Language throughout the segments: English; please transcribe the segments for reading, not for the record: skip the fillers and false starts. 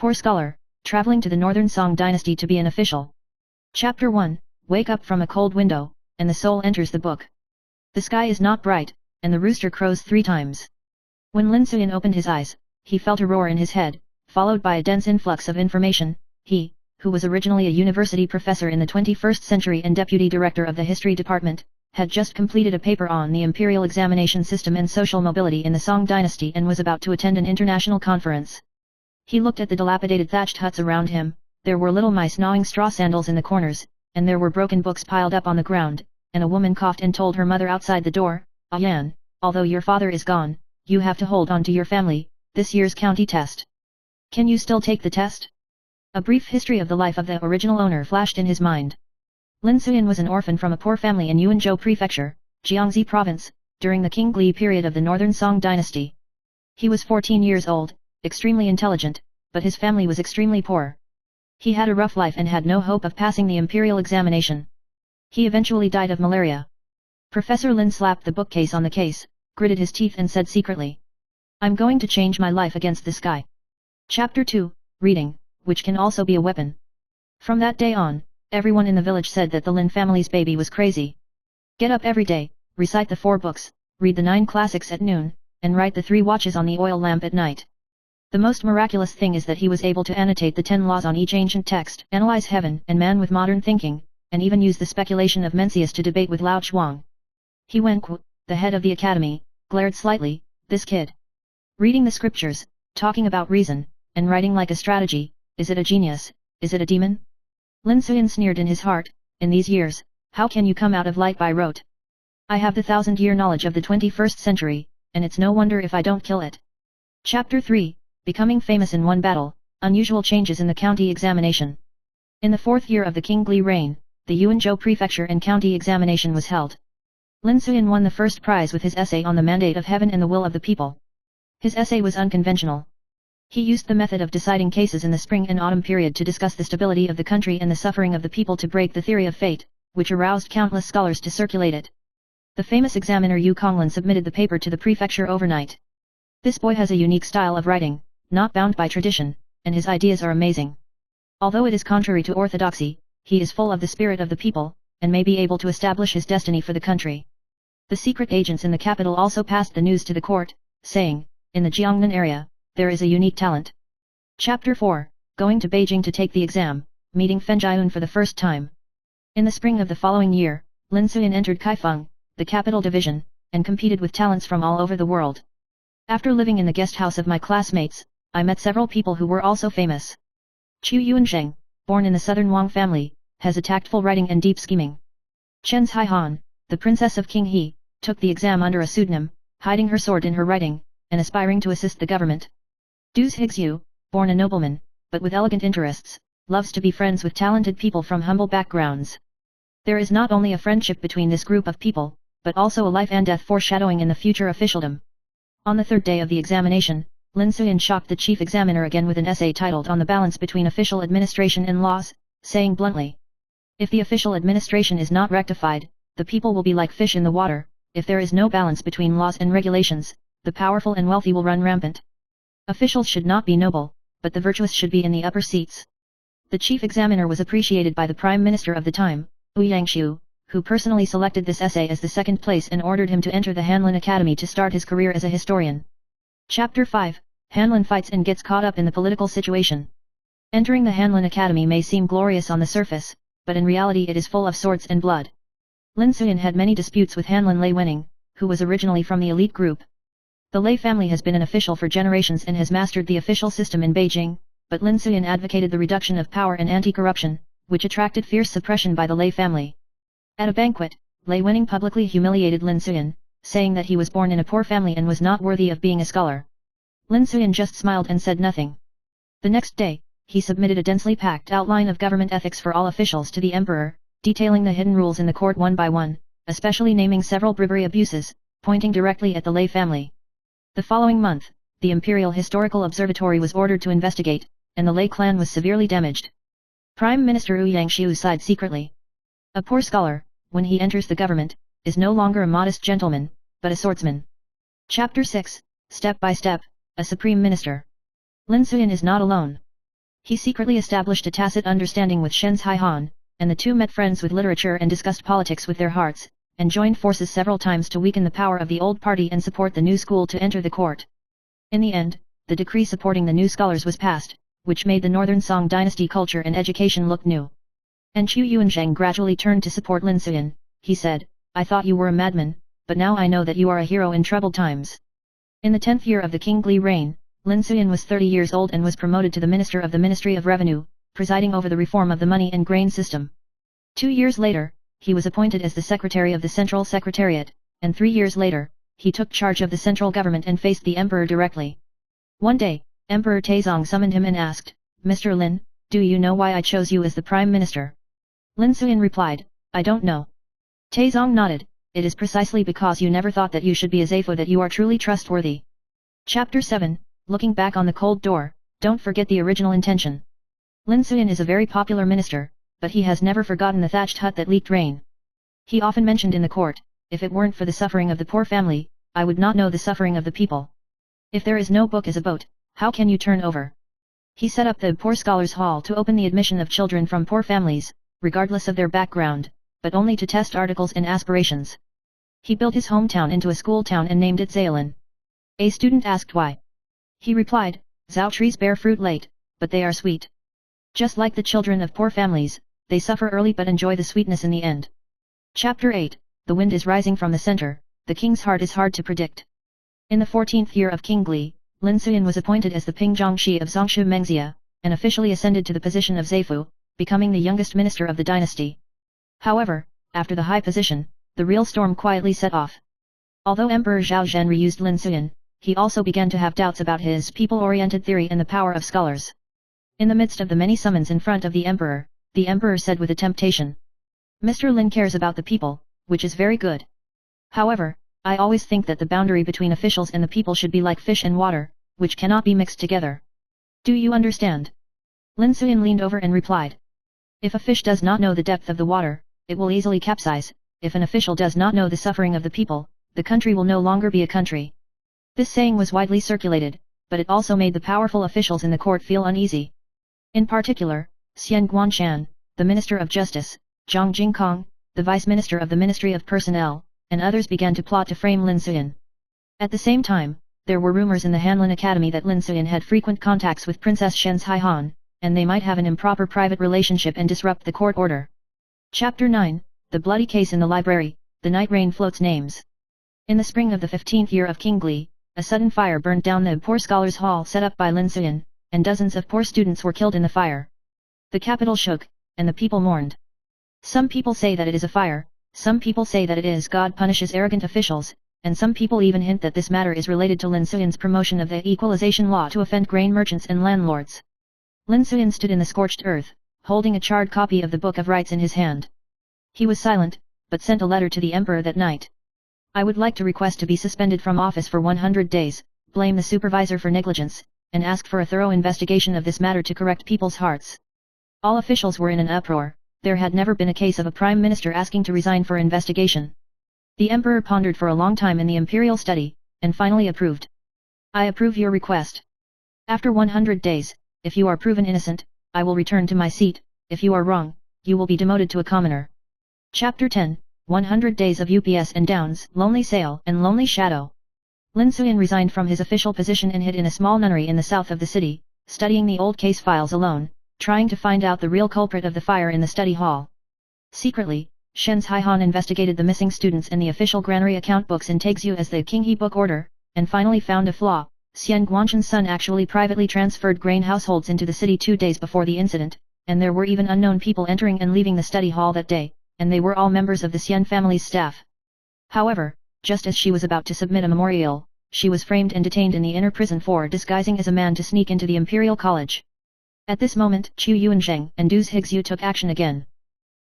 Poor scholar, traveling to the northern Song dynasty to be an official. Chapter 1, Wake up from a cold window, and the soul enters the book. The sky is not bright, and the rooster crows 3 times. When Lin Suyin opened his eyes, he felt a roar in his head, followed by a dense influx of information. He, who was originally a university professor in the 21st century and deputy director of the history department, had just completed a paper on the imperial examination system and social mobility in the Song dynasty and was about to attend an international conference. He looked at the dilapidated thatched huts around him. There were little mice gnawing straw sandals in the corners, and there were broken books piled up on the ground, and a woman coughed and told her mother outside the door, "Ah Yan, although your father is gone, you have to hold on to your family, this year's county test. Can you still take the test?" A brief history of the life of the original owner flashed in his mind. Lin Suyin was an orphan from a poor family in Yuanzhou Prefecture, Jiangxi Province, during the King Gli period of the Northern Song dynasty. He was 14 years old, extremely intelligent, but his family was extremely poor. He had a rough life and had no hope of passing the imperial examination. He eventually died of malaria. Professor Lin slapped the bookcase on the case, gritted his teeth and said secretly, "I'm going to change my life against this guy." Chapter 2, Reading, which can also be a weapon. From that day on, everyone in the village said that the Lin family's baby was crazy. Get up every day, recite the 4 books, read the 9 classics at noon, and write the 3 watches on the oil lamp at night. The most miraculous thing is that he was able to annotate the 10 laws on each ancient text, analyze heaven and man with modern thinking, and even use the speculation of Mencius to debate with Lao Chuang. He Wenqu, the head of the academy, glared slightly. This kid. Reading the scriptures, talking about reason, and writing like a strategy, is it a genius, is it a demon? Lin Suyin sneered in his heart, in these years, how can you come out of light by rote? I have the 1000-year knowledge of the 21st century, and it's no wonder if I don't kill it. Chapter 3, Becoming famous in one battle, unusual changes in the county examination. In the 4th year of the King Gli reign, the Yuanzhou Prefecture and county examination was held. Lin Suyin won the first prize with his essay on the mandate of heaven and the will of the people. His essay was unconventional. He used the method of deciding cases in the spring and autumn period to discuss the stability of the country and the suffering of the people to break the theory of fate, which aroused countless scholars to circulate it. The famous examiner Yu Konglin submitted the paper to the prefecture overnight. This boy has a unique style of writing, not bound by tradition, and his ideas are amazing. Although it is contrary to orthodoxy, he is full of the spirit of the people, and may be able to establish his destiny for the country. The secret agents in the capital also passed the news to the court, saying, in the Jiangnan area, there is a unique talent. Chapter 4, Going to Beijing to take the exam, meeting Fen Jiayun for the first time. In the spring of the following year, Lin Suyin entered Kaifeng, the capital division, and competed with talents from all over the world. After living in the guest house of my classmates, I met several people who were also famous. Chu Yuanzheng, born in the southern Wang family, has a tactful writing and deep scheming. Chen's Haihan, the princess of King He, took the exam under a pseudonym, hiding her sword in her writing, and aspiring to assist the government. Du's Higsu, born a nobleman, but with elegant interests, loves to be friends with talented people from humble backgrounds. There is not only a friendship between this group of people, but also a life and death foreshadowing in the future officialdom. On the 3rd day of the examination, Lin Suyin shocked the chief examiner again with an essay titled On the Balance Between Official Administration and Laws, saying bluntly, if the official administration is not rectified, the people will be like fish in the water. If there is no balance between laws and regulations, the powerful and wealthy will run rampant. Officials should not be noble, but the virtuous should be in the upper seats. The chief examiner was appreciated by the prime minister of the time, Wu Yangshu, who personally selected this essay as the 2nd place and ordered him to enter the Hanlin Academy to start his career as a historian. Chapter 5, Hanlin fights and gets caught up in the political situation. Entering the Hanlin Academy may seem glorious on the surface, but in reality it is full of swords and blood. Lin Suyin had many disputes with Hanlin Lei Wenning, who was originally from the elite group. The Lei family has been an official for generations and has mastered the official system in Beijing, but Lin Suyin advocated the reduction of power and anti-corruption, which attracted fierce suppression by the Lei family. At a banquet, Lei Wenning publicly humiliated Lin Suyin, saying that he was born in a poor family and was not worthy of being a scholar. Lin Suyin just smiled and said nothing. The next day, he submitted a densely packed outline of government ethics for all officials to the emperor, detailing the hidden rules in the court one by one, especially naming several bribery abuses, pointing directly at the Lei family. The following month, the Imperial Historical Observatory was ordered to investigate, and the Lei clan was severely damaged. Prime Minister Wu Yangshu sighed secretly. A poor scholar, when he enters the government, is no longer a modest gentleman, but a swordsman. Chapter 6, Step by Step, a Supreme Minister. Lin Suyin is not alone. He secretly established a tacit understanding with Shen Haihan, and the two met friends with literature and discussed politics with their hearts, and joined forces several times to weaken the power of the old party and support the new school to enter the court. In the end, the decree supporting the new scholars was passed, which made the Northern Song dynasty culture and education look new. And Chu Yuanzhang gradually turned to support Lin Suyin. He said, "I thought you were a madman, but now I know that you are a hero in troubled times." In the 10th year of the King Gli reign, Lin Suyin was 30 years old and was promoted to the Minister of the Ministry of Revenue, presiding over the reform of the money and grain system. 2 years later, he was appointed as the Secretary of the Central Secretariat, and 3 years later, he took charge of the central government and faced the Emperor directly. One day, Emperor Taizong summoned him and asked, "Mr. Lin, do you know why I chose you as the Prime Minister?" Lin Suyin replied, "I don't know." Taizong nodded, "It is precisely because you never thought that you should be a Zaifo that you are truly trustworthy." Chapter 7, Looking back on the cold door, don't forget the original intention. Lin Suyin is a very popular minister, but he has never forgotten the thatched hut that leaked rain. He often mentioned in the court, "If it weren't for the suffering of the poor family, I would not know the suffering of the people. If there is no book as a boat, how can you turn over?" He set up the Poor Scholars Hall to open the admission of children from poor families, regardless of their background, but only to test articles and aspirations. He built his hometown into a school town and named it Zaolin. A student asked why. He replied, "Zao trees bear fruit late, but they are sweet. Just like the children of poor families, they suffer early but enjoy the sweetness in the end." Chapter 8, The wind is rising from the center, the king's heart is hard to predict. In the 14th year of King Gli, Lin Suyin was appointed as the Pingzhongshi of Zongshu Mengxia, and officially ascended to the position of Zaifu, becoming the youngest minister of the dynasty. However, after the high position, the real storm quietly set off. Although Emperor Zhao Zhen reused Lin Suyin, he also began to have doubts about his people-oriented theory and the power of scholars. In the midst of the many summons in front of the emperor said with a temptation, "Mr. Lin cares about the people, which is very good. However, I always think that the boundary between officials and the people should be like fish and water, which cannot be mixed together. Do you understand?" Lin Suyin leaned over and replied, "If a fish does not know the depth of the water, it will easily capsize. If an official does not know the suffering of the people, the country will no longer be a country." This saying was widely circulated, but it also made the powerful officials in the court feel uneasy. In particular, Xian Guanshan, the Minister of Justice, Zhang Jingkong, the Vice Minister of the Ministry of Personnel, and others began to plot to frame Lin Suyin. At the same time, there were rumors in the Hanlin Academy that Lin Suyin had frequent contacts with Princess Shen Haihan, and they might have an improper private relationship and disrupt the court order. Chapter 9, The Bloody Case in the Library, The Night Rain Floats Names. In the spring of the 15th year of King Gli, a sudden fire burned down the Poor Scholars Hall set up by Lin Suyin, and dozens of poor students were killed in the fire. The capital shook, and the people mourned. Some people say that it is a fire, some people say that it is God punishes arrogant officials, and some people even hint that this matter is related to Lin Suyin's promotion of the equalization law to offend grain merchants and landlords. Lin Suyin stood in the scorched earth, holding a charred copy of the Book of Rights in his hand. He was silent, but sent a letter to the emperor that night. "I would like to request to be suspended from office for 100 days, blame the supervisor for negligence, and ask for a thorough investigation of this matter to correct people's hearts." All officials were in an uproar. There had never been a case of a prime minister asking to resign for investigation. The emperor pondered for a long time in the imperial study, and finally approved. "I approve your request. After 100 days, if you are proven innocent, I will return to my seat. If you are wrong, you will be demoted to a commoner." Chapter 10, 100 Days of Ups and Downs, Lonely Sail and Lonely Shadow. Lin Suyin resigned from his official position and hid in a small nunnery in the south of the city, studying the old case files alone, trying to find out the real culprit of the fire in the study hall. Secretly, Shen Haihan investigated the missing students and the official granary account books in Taixu as the Qinghe book order, and finally found a flaw. Xian Guanshan's son actually privately transferred grain households into the city 2 days before the incident, and there were even unknown people entering and leaving the study hall that day, and they were all members of the Xian family's staff. However, just as she was about to submit a memorial, she was framed and detained in the inner prison for disguising as a man to sneak into the imperial college. At this moment, Chu Yuanzheng and Du Hixu took action again.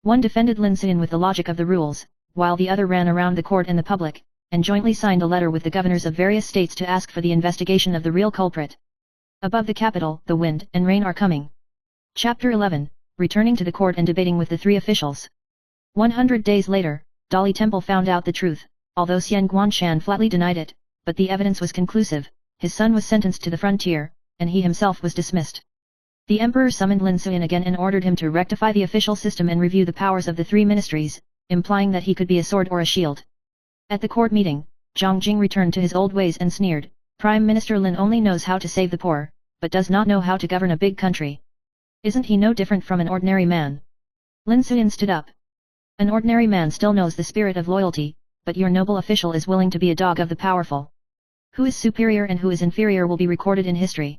One defended Lin Suyin with the logic of the rules, while the other ran around the court and the public, and jointly signed a letter with the governors of various states to ask for the investigation of the real culprit. Above the capital, the wind and rain are coming. Chapter 11, Returning to the court and debating with the three officials. 100 days later, Dali Temple found out the truth, although Xian Guanshan flatly denied it, but the evidence was conclusive. His son was sentenced to the frontier, and he himself was dismissed. The emperor summoned Lin Suyin again and ordered him to rectify the official system and review the powers of the three ministries, implying that he could be a sword or a shield. At the court meeting, Zhang Jing returned to his old ways and sneered, Prime Minister Lin only knows how to save the poor, but does not know how to govern a big country. Isn't he no different from an ordinary man? Lin Suyin stood up. An ordinary man still knows the spirit of loyalty, but your noble official is willing to be a dog of the powerful. Who is superior and who is inferior will be recorded in history.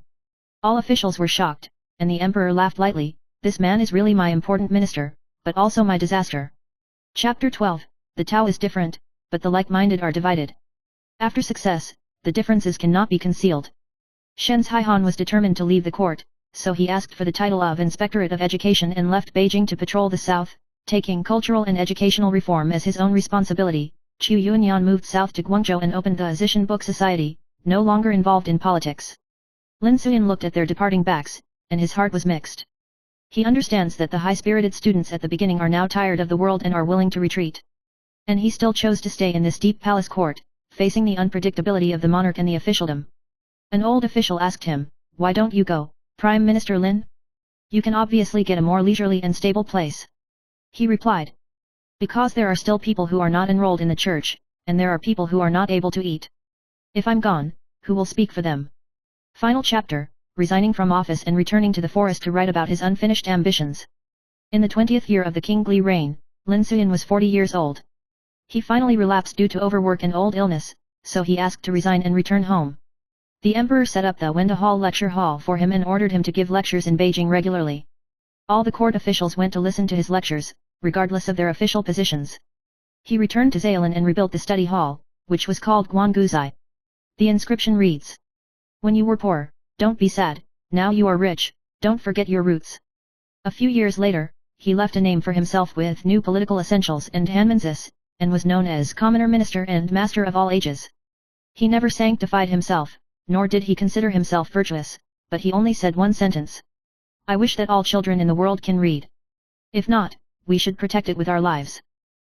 All officials were shocked, and the emperor laughed lightly, this man is really my important minister, but also my disaster. Chapter 12, The Tao is different, but the like-minded are divided. After success, the differences cannot be concealed. Shen's Haihan was determined to leave the court, so he asked for the title of Inspectorate of Education and left Beijing to patrol the south, taking cultural and educational reform as his own responsibility. Chu Yuanyan moved south to Guangzhou and opened the Azitian Book Society, no longer involved in politics. Lin Suyin looked at their departing backs, and his heart was mixed. He understands that the high-spirited students at the beginning are now tired of the world and are willing to retreat. And he still chose to stay in this deep palace court, facing the unpredictability of the monarch and the officialdom. An old official asked him, why don't you go, Prime Minister Lin? You can obviously get a more leisurely and stable place. He replied. Because there are still people who are not enrolled in the church, and there are people who are not able to eat. If I'm gone, who will speak for them? Final chapter, resigning from office and returning to the forest to write about his unfinished ambitions. In the 20th year of the kingly reign, Lin Suyin was 40 years old. He finally relapsed due to overwork and old illness, so he asked to resign and return home. The emperor set up the Wenda Hall lecture hall for him and ordered him to give lectures in Beijing regularly. All the court officials went to listen to his lectures, regardless of their official positions. He returned to Zaolin and rebuilt the study hall, which was called Guanguzai. The inscription reads, when you were poor, don't be sad, now you are rich, don't forget your roots. A few years later, he left a name for himself with new political essentials and Hanmansis, and was known as Commoner Minister and Master of all ages. He never sanctified himself, nor did he consider himself virtuous, but he only said one sentence. I wish that all children in the world can read. If not, we should protect it with our lives.